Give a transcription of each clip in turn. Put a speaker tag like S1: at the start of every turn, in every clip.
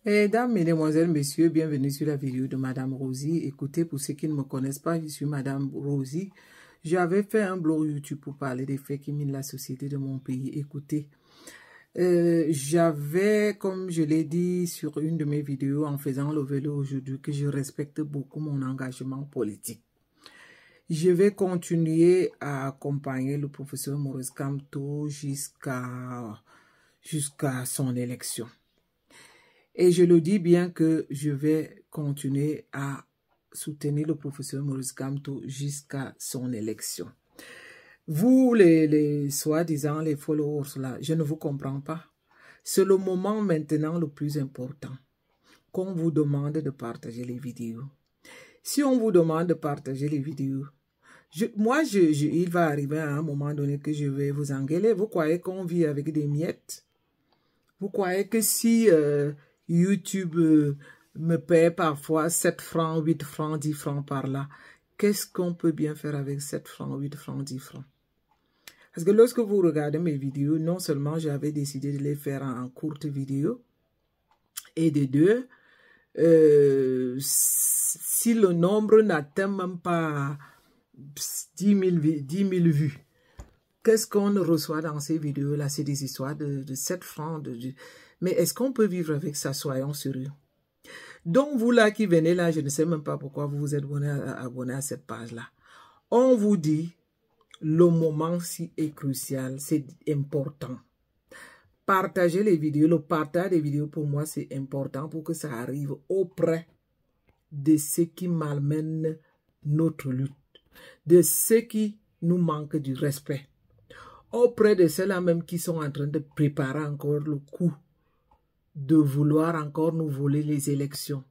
S1: Mesdames, mesdemoiselles, messieurs, bienvenue sur la vidéo de Madame Rosie. Écoutez, pour ceux qui ne me connaissent pas, je suis Madame Rosie. J'avais fait un blog YouTube pour parler des faits qui minent la société de mon pays. Écoutez, j'avais, comme je l'ai dit sur une de mes vidéos en faisant le vélo aujourd'hui, que je respecte beaucoup mon engagement politique. Je vais continuer à accompagner le professeur Maurice Kamto jusqu'à son élection. Et je le dis bien que je vais continuer à soutenir le professeur Maurice Kamto jusqu'à son élection. Vous, les soi-disant, les followers là, je ne vous comprends pas. C'est le moment maintenant le plus important qu'on vous demande de partager les vidéos. Si on vous demande de partager les vidéos, il va arriver à un moment donné que je vais vous engueuler. Vous croyez qu'on vit avec des miettes? Vous croyez que si YouTube me paie parfois 7 francs, 8 francs, 10 francs par là, qu'est-ce qu'on peut bien faire avec 7 francs, 8 francs, 10 francs? Parce que lorsque vous regardez mes vidéos, non seulement j'avais décidé de les faire en courte vidéo, et de deux, si le nombre n'atteint même pas 10 000 vues, qu'est-ce qu'on reçoit dans ces vidéos-là? C'est des histoires de 7 francs. Mais est-ce qu'on peut vivre avec ça? Soyons sérieux. Donc, vous là qui venez là, je ne sais même pas pourquoi vous vous êtes abonné à cette page-là. On vous dit, le moment-ci est crucial, c'est important. Partagez les vidéos. Le partage des vidéos, pour moi, c'est important pour que ça arrive auprès de ceux qui malmènent notre lutte, de ceux qui nous manquent du respect, auprès de ceux-là même qui sont en train de préparer encore le coup de vouloir encore nous voler les élections.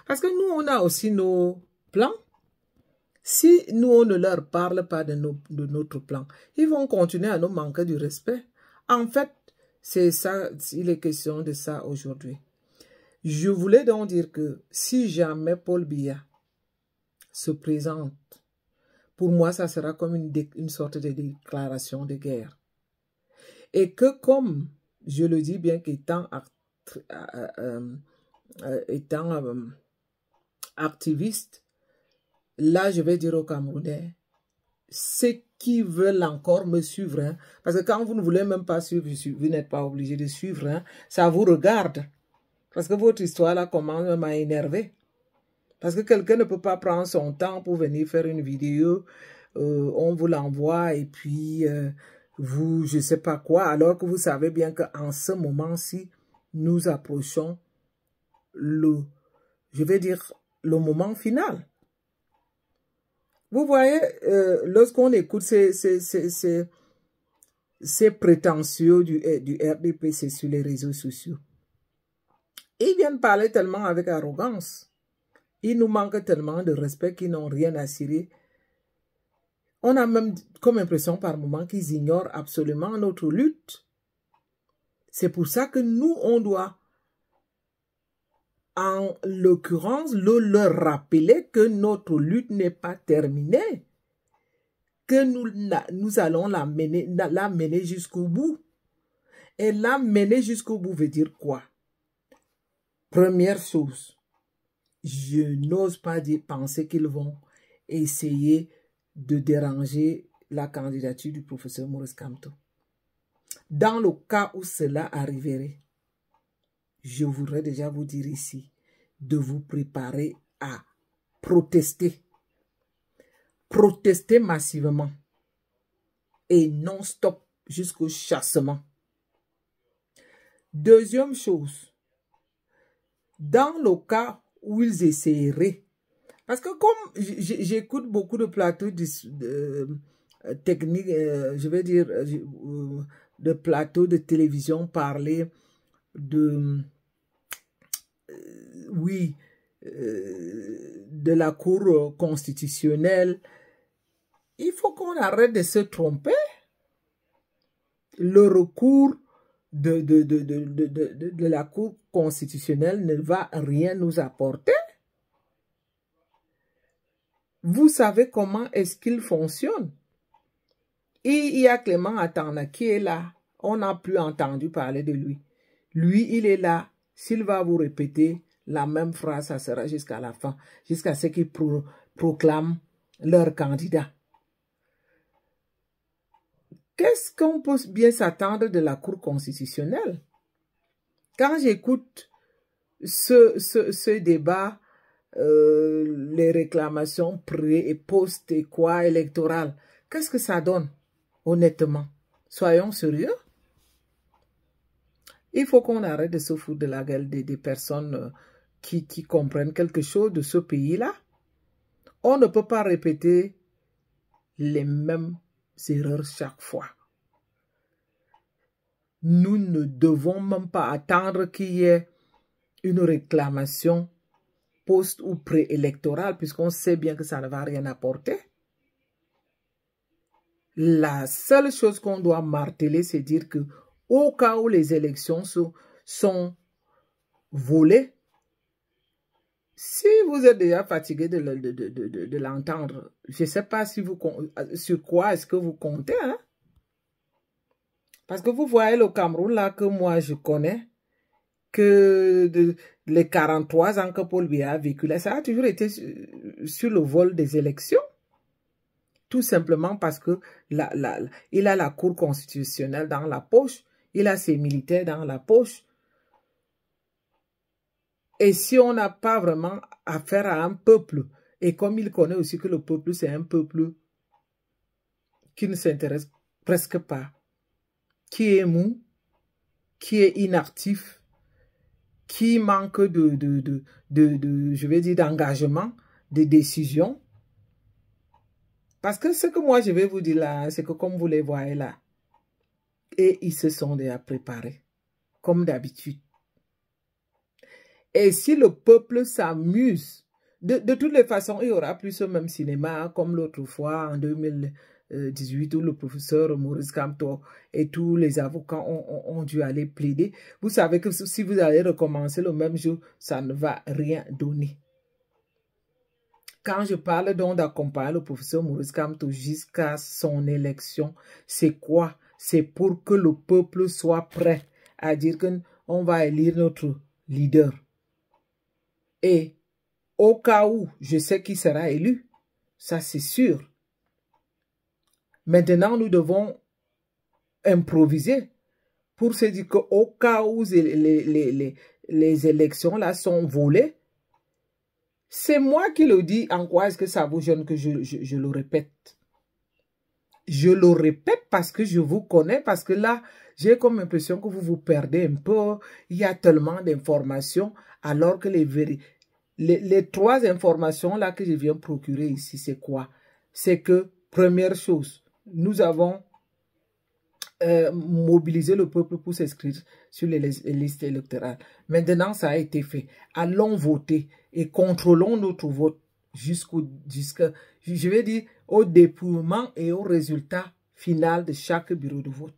S1: Parce que nous, on a aussi nos plans. Si nous, on ne leur parle pas de notre plan, ils vont continuer à nous manquer du respect. En fait, c'est ça, il est question de ça aujourd'hui. Je voulais donc dire que si jamais Paul Biya se présente, pour moi, ça sera comme une sorte de déclaration de guerre. Et que comme, je le dis bien qu'étant activiste, là, je vais dire aux Camerounais, ceux qui veulent encore me suivre, hein, parce que quand vous ne voulez même pas suivre, vous n'êtes pas obligé de suivre, hein, ça vous regarde. Parce que votre histoire là commence à m'énerver. Parce que quelqu'un ne peut pas prendre son temps pour venir faire une vidéo, on vous l'envoie et puis vous, je ne sais pas quoi, alors que vous savez bien qu'en ce moment-ci, nous approchons je vais dire, le moment final. Vous voyez, lorsqu'on écoute ces prétentieux du RDPC sur les réseaux sociaux, ils viennent parler tellement avec arrogance. Ils nous manquent tellement de respect qu'ils n'ont rien à cirer. On a même comme impression par moment qu'ils ignorent absolument notre lutte. C'est pour ça que nous, on doit, en l'occurrence, leur rappeler que notre lutte n'est pas terminée. Que nous allons la mener jusqu'au bout. Et la mener jusqu'au bout veut dire quoi? Première chose, je n'ose pas penser qu'ils vont essayer de déranger la candidature du professeur Maurice Kamto. Dans le cas où cela arriverait, je voudrais déjà vous dire ici de vous préparer à protester. Protester massivement et non-stop jusqu'au chassement. Deuxième chose, dans le cas où ils essaieraient, parce que comme j'écoute beaucoup de plateaux techniques, je vais dire, de plateaux de télévision parler de, de la Cour constitutionnelle, il faut qu'on arrête de se tromper. Le recours de la Cour constitutionnelle ne va rien nous apporter. Vous savez comment est-ce qu'il fonctionne. Et il y a Clément Atanda qui est là. On n'a plus entendu parler de lui. Lui, il est là s'il va vous répéter la même phrase, ça sera jusqu'à la fin, jusqu'à ce qu'ils proclament leur candidat. Qu'est-ce qu'on peut bien s'attendre de la Cour constitutionnelle? Quand j'écoute ce débat, les réclamations pré- et post et quoi électorales, qu'est-ce que ça donne, honnêtement? Soyons sérieux. Il faut qu'on arrête de se foutre de la gueule des personnes qui comprennent quelque chose de ce pays-là. On ne peut pas répéter les mêmes erreurs chaque fois. Nous ne devons même pas attendre qu'il y ait une réclamation post- ou préélectorale, puisqu'on sait bien que ça ne va rien apporter. La seule chose qu'on doit marteler, c'est dire que au cas où les élections sont volées, si vous êtes déjà fatigué de l'entendre, je ne sais pas si sur quoi est-ce que vous comptez, hein? Parce que vous voyez le Cameroun là que moi je connais, que les 43 ans que Paul Biya a vécu là, ça a toujours été sur le vol des élections. Tout simplement parce que il a la Cour constitutionnelle dans la poche, il a ses militaires dans la poche. Et si on n'a pas vraiment affaire à un peuple, et comme il connaît aussi que le peuple, c'est un peuple qui ne s'intéresse presque pas, qui est mou, qui est inactif, qui manque je vais dire, d'engagement, de décision. Parce que ce que moi je vais vous dire là, c'est que comme vous les voyez là, et ils se sont déjà préparés, comme d'habitude. Et si le peuple s'amuse, de toutes les façons, il y aura plus ce même cinéma comme l'autre fois en 2018 où le professeur Maurice Kamto et tous les avocats ont dû aller plaider. Vous savez que si vous allez recommencer le même jour, ça ne va rien donner. Quand je parle donc d'accompagner le professeur Maurice Kamto jusqu'à son élection, c'est quoi? C'est pour que le peuple soit prêt à dire qu'on va élire notre leader. Et au cas où je sais qui sera élu, ça c'est sûr. Maintenant, nous devons improviser pour se dire qu'au cas où les élections là sont volées, c'est moi qui le dis. En quoi est-ce que ça vous gêne que je le répète? Je le répète parce que je vous connais, parce que là, j'ai comme l'impression que vous vous perdez un peu. Il y a tellement d'informations, alors que les trois informations là que je viens procurer ici, c'est quoi? C'est que, première chose, nous avons mobilisé le peuple pour s'inscrire sur les listes électorales. Maintenant, ça a été fait. Allons voter et contrôlons notre vote jusqu'à, je vais dire, au dépouillement et au résultat final de chaque bureau de vote.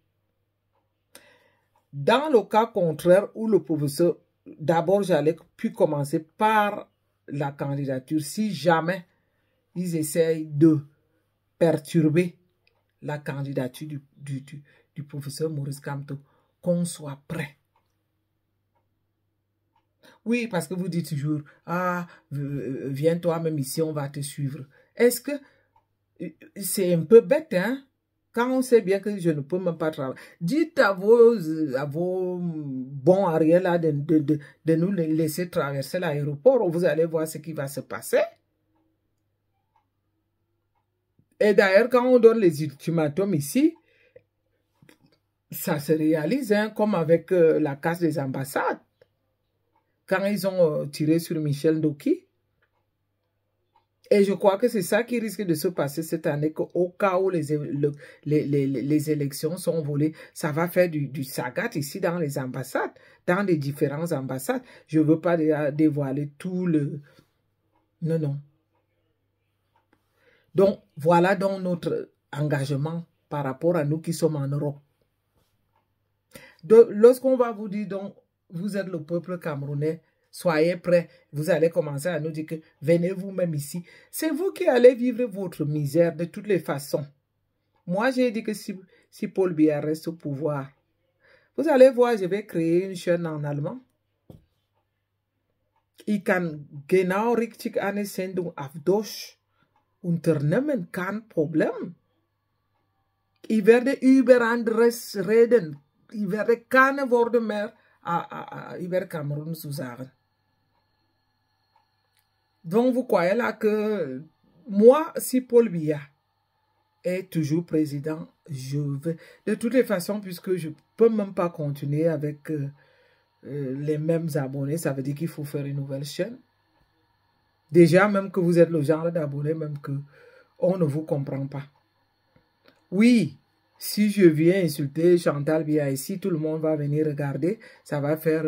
S1: Dans le cas contraire où le professeur, d'abord j'allais puis commencer par la candidature, si jamais ils essayent de perturber la candidature du professeur Maurice Kamto, qu'on soit prêt. Oui, parce que vous dites toujours, ah, viens toi-même ici, on va te suivre. Est-ce que c'est un peu bête, hein? Quand on sait bien que je ne peux même pas travailler. Dites à vos bons arrières là de nous laisser traverser l'aéroport. Vous allez voir ce qui va se passer. Et d'ailleurs, quand on donne les ultimatums ici, ça se réalise, hein, comme avec la casse des ambassades. Quand ils ont tiré sur Michel Ndoki. Et je crois que c'est ça qui risque de se passer cette année, qu'au cas où les élections sont volées, ça va faire du sagat ici dans les ambassades, dans les différentes ambassades. Je ne veux pas dévoiler tout le... Non, non. Donc, voilà donc notre engagement par rapport à nous qui sommes en Europe. Lorsqu'on va vous dire, donc, vous êtes le peuple camerounais, soyez prêts, vous allez commencer à nous dire que venez vous-même ici. C'est vous qui allez vivre votre misère de toutes les façons. Moi, j'ai dit que si Paul Biya reste au pouvoir, vous allez voir, je vais créer une chaîne en allemand. Ich kann genau richtig eine Sendung auf Deutsch unternehmen, kein Problem. Ich werde über anderes reden. Ich werde keine Worte mehr über Cameroun zu sagen. Donc, vous croyez là que moi, si Paul Biya est toujours président, je vais... De toutes les façons, puisque je ne peux même pas continuer avec les mêmes abonnés, ça veut dire qu'il faut faire une nouvelle chaîne. Déjà, même que vous êtes le genre d'abonnés, même que on ne vous comprend pas. Oui, si je viens insulter Chantal Biya ici, tout le monde va venir regarder, ça va faire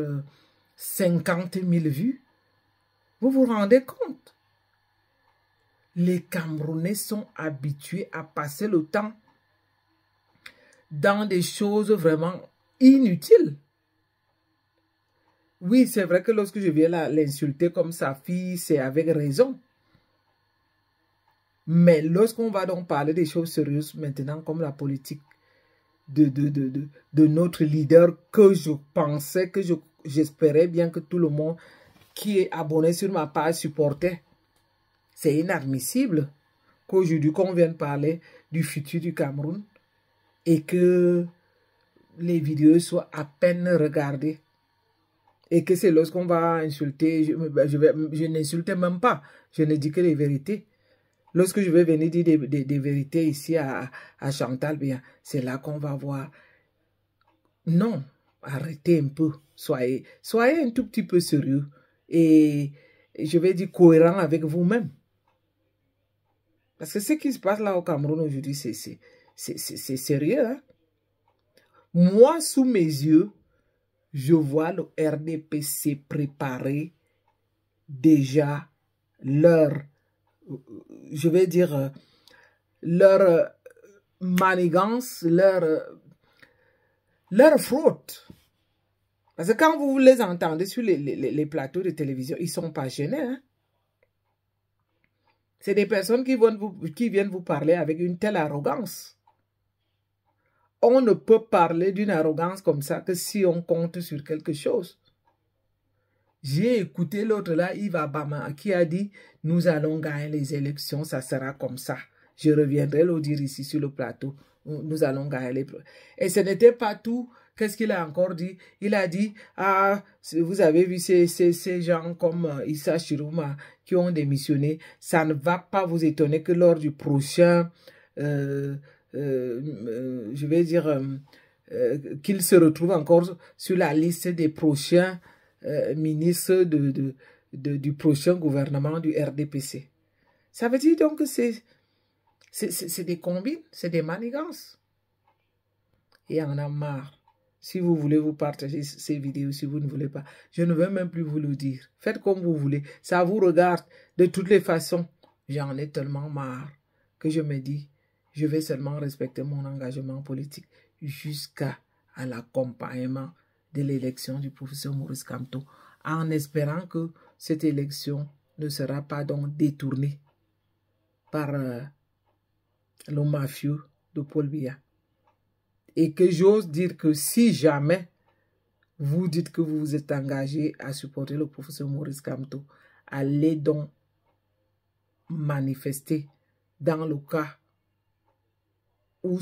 S1: 50 000 vues. Vous vous rendez compte? Les Camerounais sont habitués à passer le temps dans des choses vraiment inutiles. Oui, c'est vrai que lorsque je viens l'insulter comme sa fille, c'est avec raison. Mais lorsqu'on va donc parler des choses sérieuses maintenant, comme la politique de notre leader, que je pensais, que j'espérais bien que tout le monde qui est abonné sur ma page supportait. C'est inadmissible qu'aujourd'hui qu'on vienne parler du futur du Cameroun et que les vidéos soient à peine regardées. Et que c'est lorsqu'on va insulter, je n'insulte même pas, je ne dis que les vérités. Lorsque je vais venir dire des vérités ici à Chantal Biya, c'est là qu'on va voir. Non, arrêtez un peu, soyez un tout petit peu sérieux et je vais dire cohérent avec vous-même. Parce que ce qui se passe là au Cameroun aujourd'hui, c'est sérieux. Hein? Moi, sous mes yeux, je vois le RDPC préparer déjà leur, je vais dire, leur manigance, leur fraude. Parce que quand vous les entendez sur les plateaux de télévision, ils ne sont pas gênés. Hein? C'est des personnes qui viennent vous parler avec une telle arrogance. On ne peut parler d'une arrogance comme ça que si on compte sur quelque chose. J'ai écouté l'autre là, Yves Bama, qui a dit « Nous allons gagner les élections, ça sera comme ça. » Je reviendrai le dire ici sur le plateau. Nous allons gagner les... Et ce n'était pas tout. Qu'est-ce qu'il a encore dit? Il a dit « Ah, vous avez vu ces gens comme Issa Chiruma qui ont démissionné. Ça ne va pas vous étonner que lors du prochain... je vais dire qu'il se retrouve encore sur la liste des prochains ministres du prochain gouvernement du RDPC. Ça veut dire donc que c'est des combines, c'est des manigances. Et on a marre. Si vous voulez vous partager ces vidéos, si vous ne voulez pas, je ne veux même plus vous le dire. Faites comme vous voulez. Ça vous regarde de toutes les façons. J'en ai tellement marre que je me dis, je vais seulement respecter mon engagement politique jusqu'à l'accompagnement de l'élection du professeur Maurice Kamto, en espérant que cette élection ne sera pas donc détournée par le mafieux de Paul Biya. Et que j'ose dire que si jamais vous dites que vous vous êtes engagé à supporter le professeur Maurice Kamto, allez donc manifester dans le cas où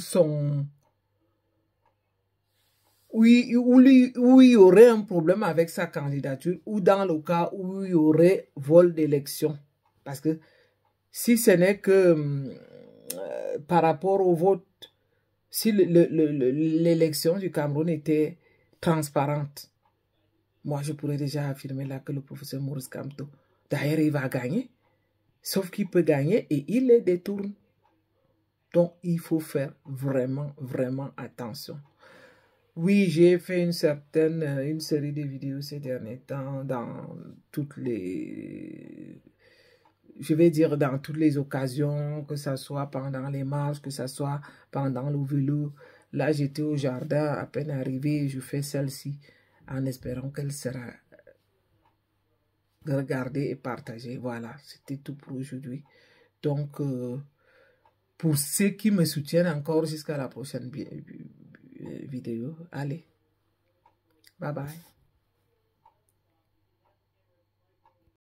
S1: il y aurait un problème avec sa candidature, ou dans le cas où il y aurait vol d'élection. Parce que si ce n'est que par rapport au vote, si l'élection du Cameroun était transparente, moi je pourrais déjà affirmer là que le professeur Maurice Kamto, d'ailleurs il va gagner, sauf qu'il peut gagner et il les détourne. Donc il faut faire vraiment, vraiment attention. Oui, j'ai fait une série de vidéos ces derniers temps dans toutes les... Je vais dire dans toutes les occasions, que ce soit pendant les marches, que ce soit pendant le vélo. Là, j'étais au jardin, à peine arrivé, je fais celle-ci en espérant qu'elle sera regardée et partagée. Voilà, c'était tout pour aujourd'hui. Donc, pour ceux qui me soutiennent encore jusqu'à la prochaine vidéo, allez, bye bye.